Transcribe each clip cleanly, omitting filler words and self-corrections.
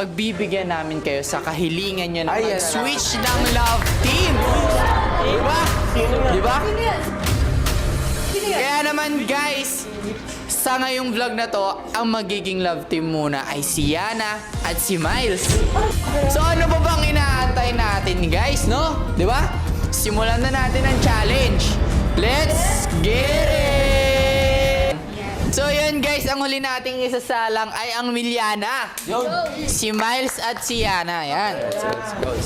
pagbibigyan namin kayo sa kahilingan nyo na mag-switch ng love team. Diba? Diba? Kaya naman guys, sa ngayong vlog na to, ang magiging love team muna ay si Yana at si Miles. So ano pa bang inaantay natin guys, no? Diba? Simulan na natin ang challenge. Let's get it! So yun guys, ang huli nating isasalang ay ang Milyana. Si Miles at si Yana. Yan.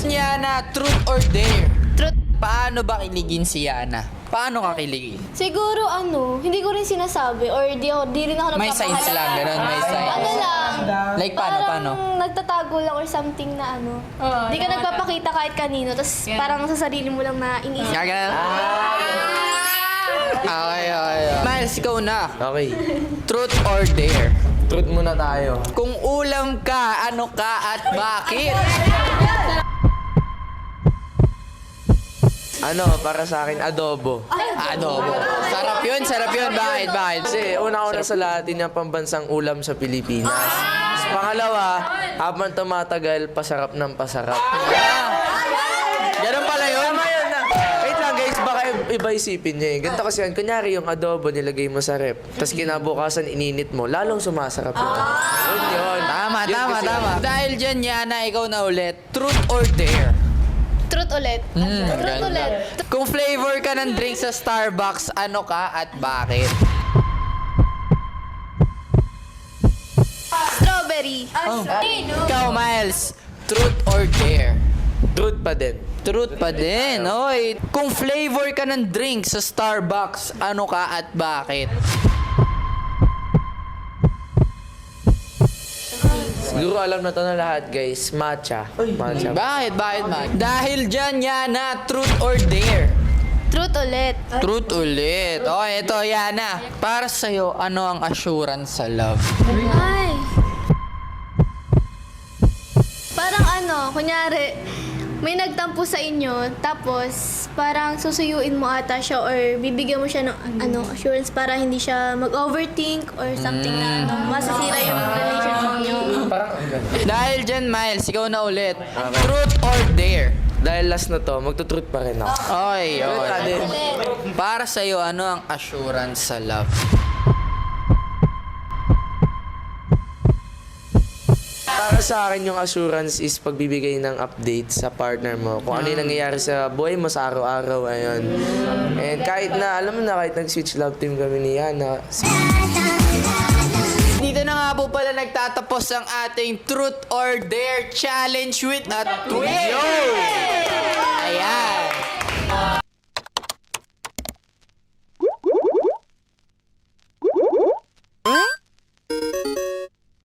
Yana, truth or dare? Truth. Paano ba kiligin si Yana? Paano ka kiligin? Siguro hindi ko rin sinasabi or di rin ako May signs lang, ganun, may signs. Ano lang. Like paano? Parang nagtatago lang or something na ano. Di ka nagpapakita kahit kanino. Tapos parang sa sarili mo lang na iniisip. Ganun. Okay. Miles, ikaw na. Okay. Truth or dare? Truth muna tayo. Kung ulam ka, ano ka at bakit? Ano, para sa akin, adobo. Adobo. Sarap yun. Bakit? Kasi una-una sa lahat, yun yung pambansang ulam sa Pilipinas. Tapos pangalawa, habang tumatagal, pasarap ng pasarap. Ganun pala yun. Tama yun na. Wait lang guys, baka iba isipin niya eh. Ganito kasi yan, kunyari yung adobo nilagay mo sa rep, tapos kinabukasan ininit mo, lalong sumasarap yun. Yun. Tama. Yun kasi Dahil dyan, Yana, ikaw na ulit. Truth or dare? Truth ulit. Truth ulit. Kung flavor ka ng drink sa Starbucks, ano ka at bakit? Strawberry. Ikaw, Miles. Truth or dare? Truth pa din. Truth pa din. Oy. Kung flavor ka ng drink sa Starbucks, ano ka at bakit? Siguro alam na to na lahat guys, matcha. Matcha. Bakit? Dahil dyan, Yana, truth or dare? Truth ulit. Truth ulit. Oh, eto, Yana. Para sa'yo, ano ang assurance sa love? Ay. Parang kunyari, may nagtampo sa inyo, tapos parang susuyuin mo ata siya or bibigyan mo siya ng assurance para hindi siya mag-overthink or something na masasira yung relationship niyo. Dahil dyan, Miles, ikaw na ulit. Truth or dare? Dahil last na to, magtutruth pa rin ako. Oy. Para sa'yo, ano ang assurance sa love? Para sa akin, yung assurance is pagbibigay ng update sa partner mo. Kung ano yung nangyayari sa buhay mo sa araw-araw, ayun. And kahit na, alam mo na, kahit nag-switch love team kami ni Yana. Dito na nga po pala nagtatapos ang ating Truth or Dare Challenge with a Twist! Ayan!